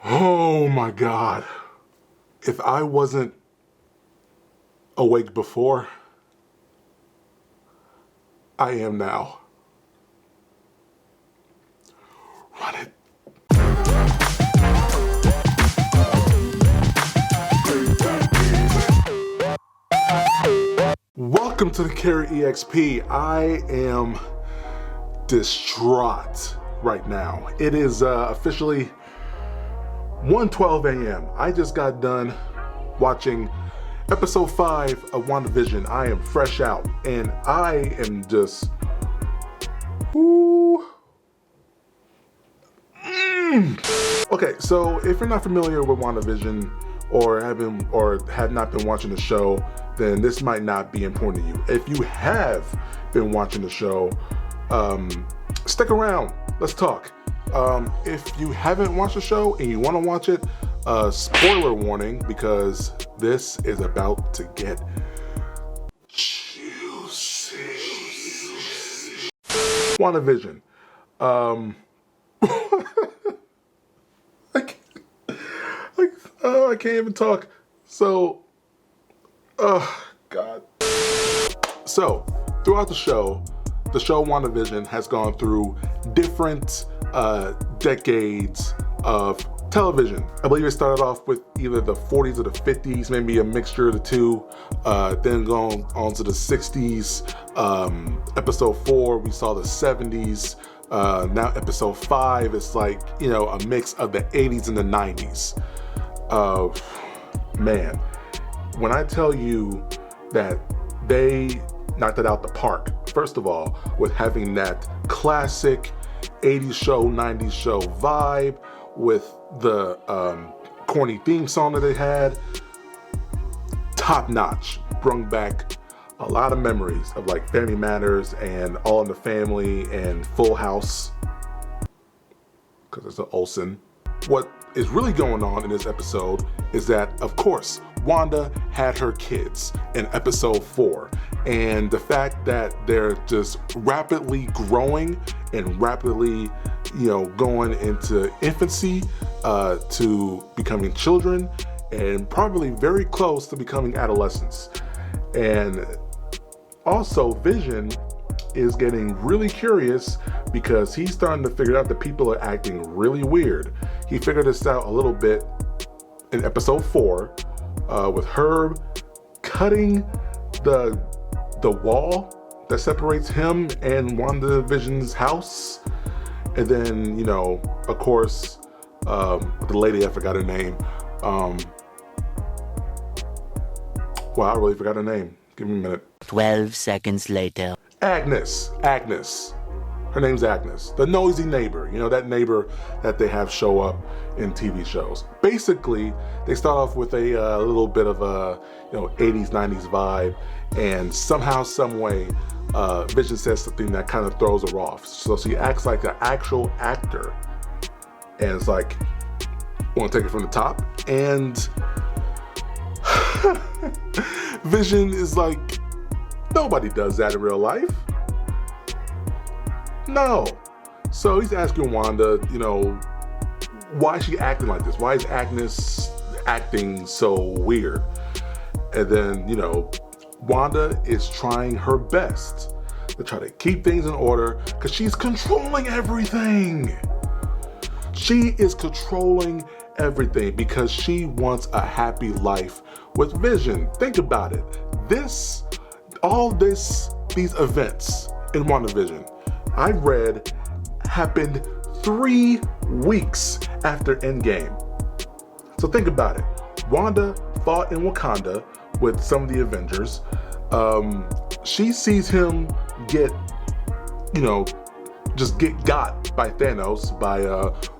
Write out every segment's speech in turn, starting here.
Oh my God. If I wasn't awake before, I am now. Run it. Welcome to the Carry EXP. I am distraught right now. It is officially 1:12 a.m. I just got done watching episode 5 of WandaVision. I am fresh out and I am just Okay, so if you're not familiar with WandaVision or have not been watching the show, then this might not be important to you. If you have been watching the show, stick around. Let's talk. If you haven't watched the show and you want to watch it, spoiler warning, because this is about to get juicy. WandaVision. I can't even talk. So, God. So, throughout the show WandaVision has gone through different decades of television. I believe it started off with either the 40s or the 50s, maybe a mixture of the two, then going on to the 60s. Episode 4, we saw the 70s. Now episode 5 is like, a mix of the 80s and the 90s. Man, when I tell you that they knocked it out the park, first of all, with having that classic 80s show, 90s show vibe, with the corny theme song that they had, top notch, brought back a lot of memories of like Family Matters and All in the Family and Full House, because it's an Olsen. What is really going on in this episode is that, of course, Wanda had her kids in episode 4, and the fact that they're just rapidly growing and rapidly, going into infancy to becoming children and probably very close to becoming adolescents. And also Vision is getting really curious because he's starting to figure out that people are acting really weird. He figured this out a little bit in episode 4 with Herb cutting the wall that separates him and WandaVision's house. And then, of course, the lady, I forgot her name. Wow, I really forgot her name. Give me a minute. 12 seconds later. Agnes. Her name's Agnes. The nosy neighbor, that neighbor that they have show up in TV shows. Basically, they start off with a little bit of a 80s, 90s vibe, and somehow, some way, Vision says something that kind of throws her off. So she acts like an actual actor, and it's like, want to take it from the top? And Vision is like, nobody does that in real life. No. So he's asking Wanda, why is she acting like this? Why is Agnes acting so weird? And then, Wanda is trying her best to try to keep things in order because she's controlling everything. She is controlling everything because she wants a happy life with Vision. Think about it. These events in WandaVision, I read, happened 3 weeks after Endgame. So think about it. Wanda fought in Wakanda with some of the Avengers. She sees him get got by Thanos by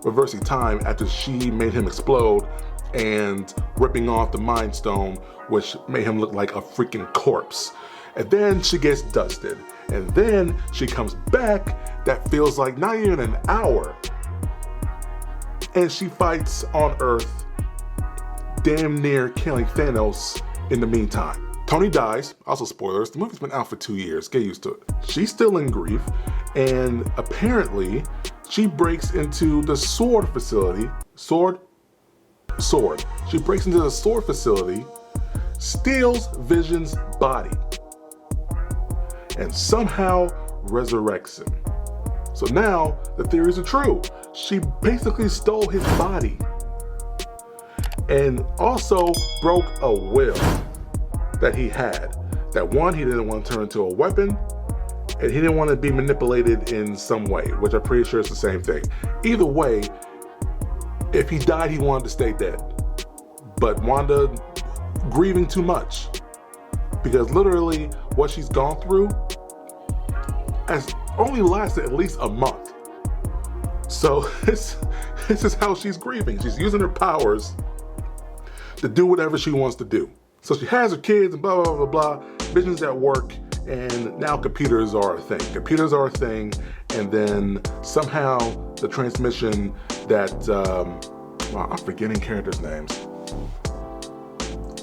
reversing time after she made him explode and ripping off the Mind Stone, which made him look like a freaking corpse. And then she gets dusted. And then she comes back, that feels like not even an hour. And she fights on Earth, damn near killing Thanos in the meantime. Tony dies, also spoilers, the movie's been out for 2 years, get used to it. She's still in grief, and apparently she breaks into the sword facility, sword Sword. She breaks into the Sword facility, steals Vision's body, and somehow resurrects him. So now the theories are true. She basically stole his body and also broke a will that he had. That one, he didn't want to turn into a weapon, and he didn't want to be manipulated in some way, which I'm pretty sure is the same thing. Either way, if he died, he wanted to stay dead. But Wanda grieving too much, because literally what she's gone through has only lasted at least a month. So this is how she's grieving. She's using her powers to do whatever she wants to do. So she has her kids and blah, blah, blah, blah. Vision's at work, and now computers are a thing. Computers are a thing, and then somehow the transmission that, I'm forgetting characters' names.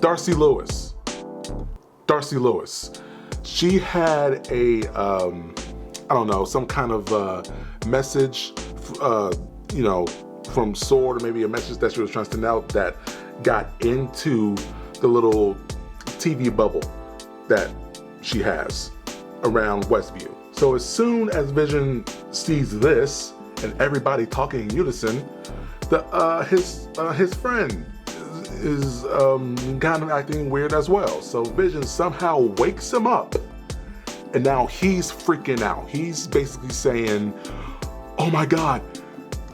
Darcy Lewis. She had a, some kind of message, from Sword, or maybe a message that she was trying to send out that got into the little TV bubble that she has around Westview. So as soon as Vision sees this and everybody talking in unison, his friend is kind of acting weird as well. So Vision somehow wakes him up, and now he's freaking out. He's basically saying, "Oh my God,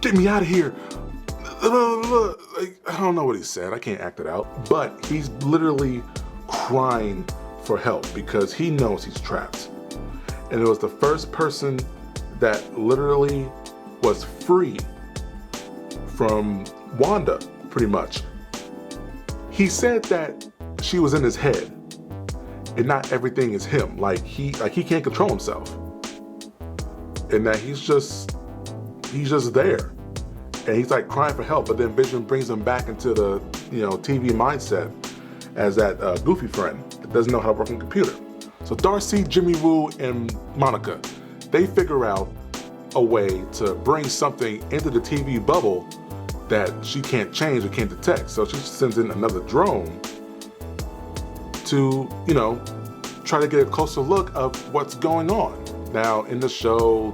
get me out of here." I don't know what he said. I can't act it out. But he's literally crying for help because he knows he's trapped. And it was the first person that literally was free from Wanda, pretty much. He said that she was in his head and not everything is him. Like he can't control himself. And that he's just there. And he's like crying for help, but then Vision brings him back into the TV mindset as that goofy friend that doesn't know how to work on a computer. So Darcy, Jimmy Woo, and Monica, they figure out a way to bring something into the TV bubble that she can't change or can't detect. So she sends in another drone to, try to get a closer look of what's going on. Now in the show,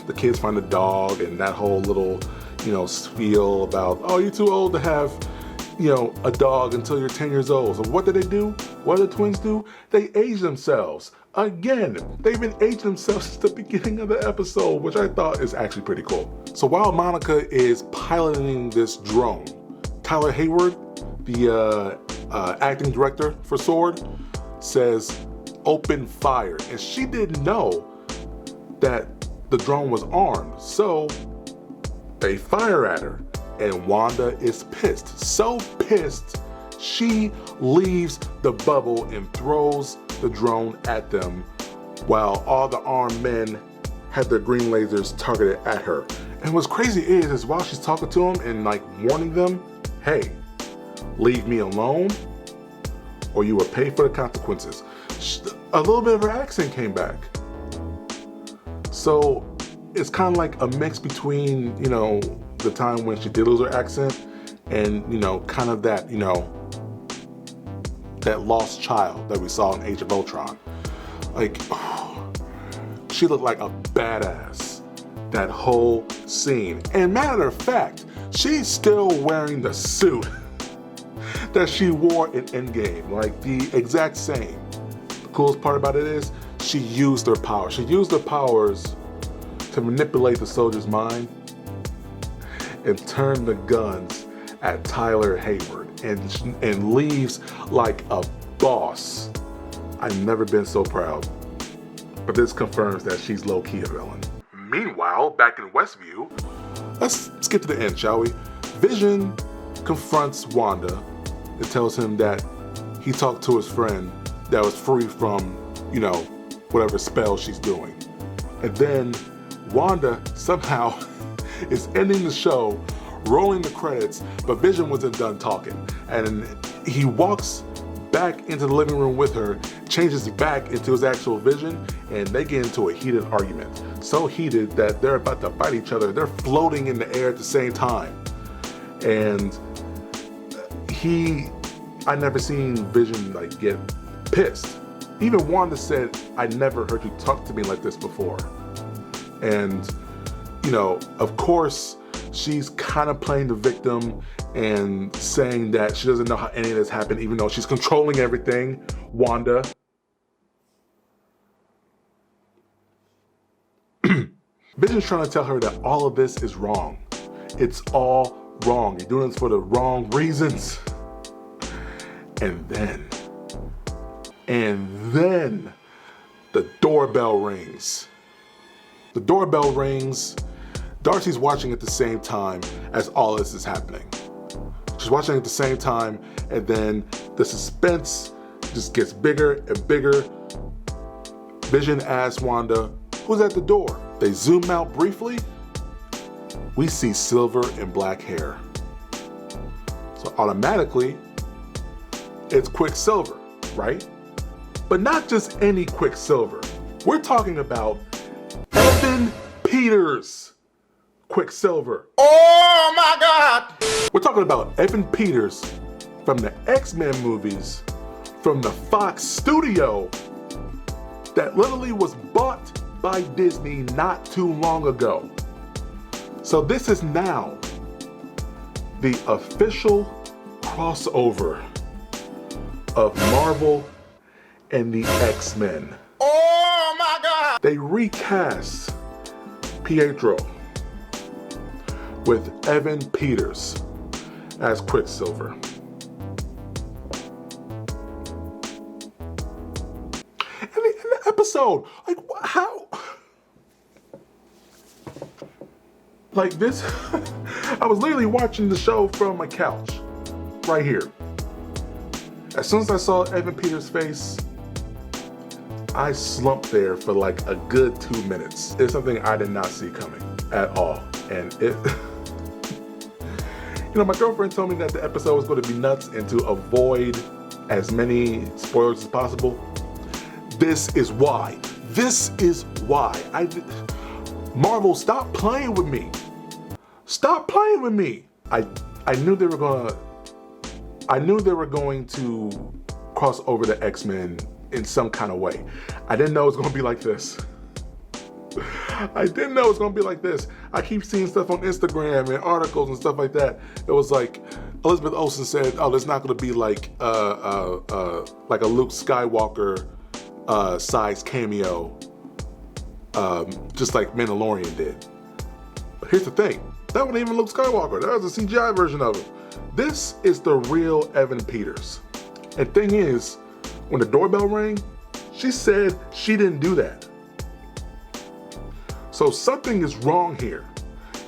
the kids find a dog and that whole little spiel about, oh, you're too old to have, a dog until you're 10 years old. So what do? What do the twins do? They age themselves. Again, they've been aging themselves since the beginning of the episode, which I thought is actually pretty cool. So while Monica is piloting this drone, Tyler Hayward, the acting director for Sword, says, "Open fire." And she didn't know that the drone was armed. So they fire at her, and Wanda is pissed. So pissed, she leaves the bubble and throws the drone at them while all the armed men had their green lasers targeted at her. And what's crazy is while she's talking to them and warning them, hey, leave me alone or you will pay for the consequences. A little bit of her accent came back. So it's kind of like a mix between, the time when she did lose her accent and, kind of that, that lost child that we saw in Age of Ultron. She looked like a badass that whole scene. And matter of fact, she's still wearing the suit that she wore in Endgame, the exact same. The coolest part about it is she used her power. She used her powers to manipulate the soldier's mind and turn the guns at Tyler Hayward and leaves like a boss. I've never been so proud. But this confirms that she's low-key a villain. Meanwhile, back in Westview, let's skip to the end, shall we? Vision confronts Wanda and tells him that he talked to his friend that was free from, whatever spell she's doing. And then Wanda somehow is ending the show, rolling the credits, but Vision wasn't done talking. And he walks back into the living room with her, changes back into his actual Vision, and they get into a heated argument. So heated that they're about to fight each other. They're floating in the air at the same time. And I never seen Vision like get pissed. Even Wanda said, I never heard you talk to me like this before. And, you know, of course, she's kind of playing the victim and saying that she doesn't know how any of this happened, even though she's controlling everything, Wanda. Vision's trying to tell her that all of this is wrong. It's all wrong. You're doing this for the wrong reasons. And then the doorbell rings. The doorbell rings. Darcy's watching at the same time as all this is happening. She's watching at the same time, and then the suspense just gets bigger and bigger. Vision asks Wanda, who's at the door? They zoom out briefly. We see silver and black hair. So automatically, it's Quicksilver, right? But not just any Quicksilver. We're talking about Evan Peters Quicksilver. Oh my God! We're talking about Evan Peters from the X-Men movies, from the Fox studio that literally was bought by Disney not too long ago. So this is now the official crossover of Marvel and the X-Men. Oh my God! They recast Pietro with Evan Peters as Quicksilver. And the episode, like how? Like this, I was literally watching the show from my couch, right here. As soon as I saw Evan Peters' face, I slumped there for like a good 2 minutes. It's something I did not see coming at all. And it, you know, my girlfriend told me that the episode was going to be nuts and to avoid as many spoilers as possible. This is why. This is why. Marvel, stop playing with me. Stop playing with me. I knew they were going to cross over the X-Men in some kind of way. I didn't know it was going to be like this. I didn't know it was going to be like this. I keep seeing stuff on Instagram and articles and stuff like that. It was like Elizabeth Olsen said, "Oh, it's not going to be like a Luke Skywalker size cameo, just like Mandalorian did." But here's the thing: that wasn't even Luke Skywalker. That was a CGI version of him. This is the real Evan Peters. And thing is, when the doorbell rang, she said she didn't do that. So something is wrong here.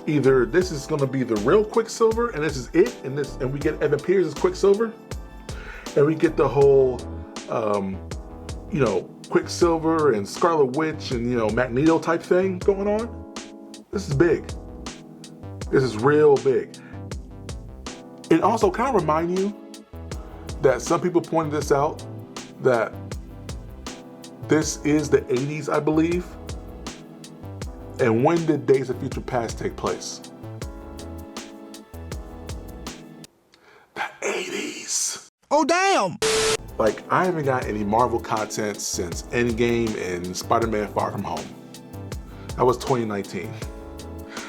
Either this is going to be the real Quicksilver, and this is it, and we get Evan Peters as Quicksilver, and we get the whole, Quicksilver and Scarlet Witch and Magneto type thing going on. This is big. This is real big. And also, can I remind you that some people pointed this out, that this is the 80s, I believe. And when did Days of Future Past take place? The 80s. Oh damn! Like, I haven't got any Marvel content since Endgame and Spider-Man Far From Home. That was 2019.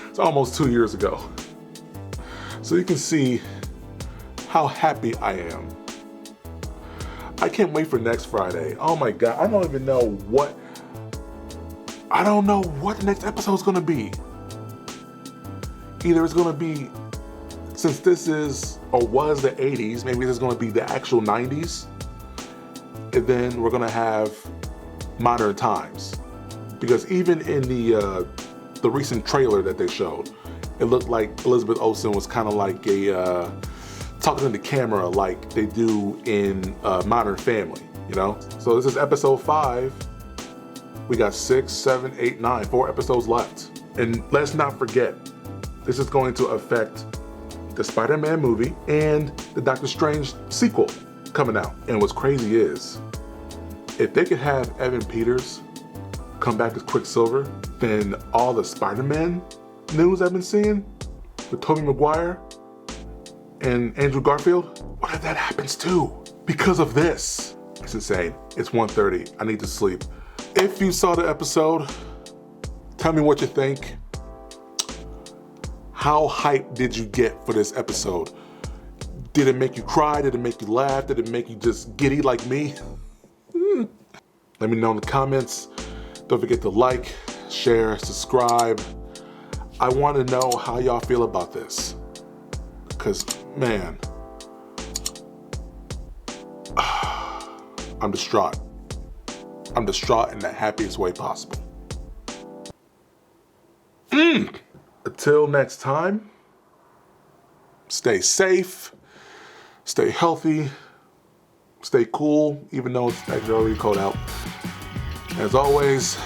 It's almost 2 years ago. So you can see how happy I am. I can't wait for next Friday. Oh my God, I don't know what the next episode is gonna be. Either it's gonna be, since this is or was the 80s, maybe this is gonna be the actual 90s. And then we're gonna have modern times. Because even in the recent trailer that they showed, it looked like Elizabeth Olsen was kind of like talking to the camera like they do in Modern Family, So this is episode 5. We got 6, 7, 8, 9, 4 episodes left. And let's not forget, this is going to affect the Spider-Man movie and the Doctor Strange sequel coming out. And what's crazy is, if they could have Evan Peters come back as Quicksilver, then all the Spider-Man news I've been seeing with Tobey Maguire and Andrew Garfield? What if that happens too? Because of this. It's insane. It's 1:30. I need to sleep. If you saw the episode, tell me what you think. How hyped did you get for this episode? Did it make you cry? Did it make you laugh? Did it make you just giddy like me? Let me know in the comments. Don't forget to like, share, subscribe. I want to know how y'all feel about this. Because, man, I'm distraught. I'm distraught in the happiest way possible. Until next time, stay safe, stay healthy, stay cool, even though it's actually already cold out. As always,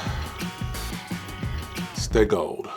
stay gold.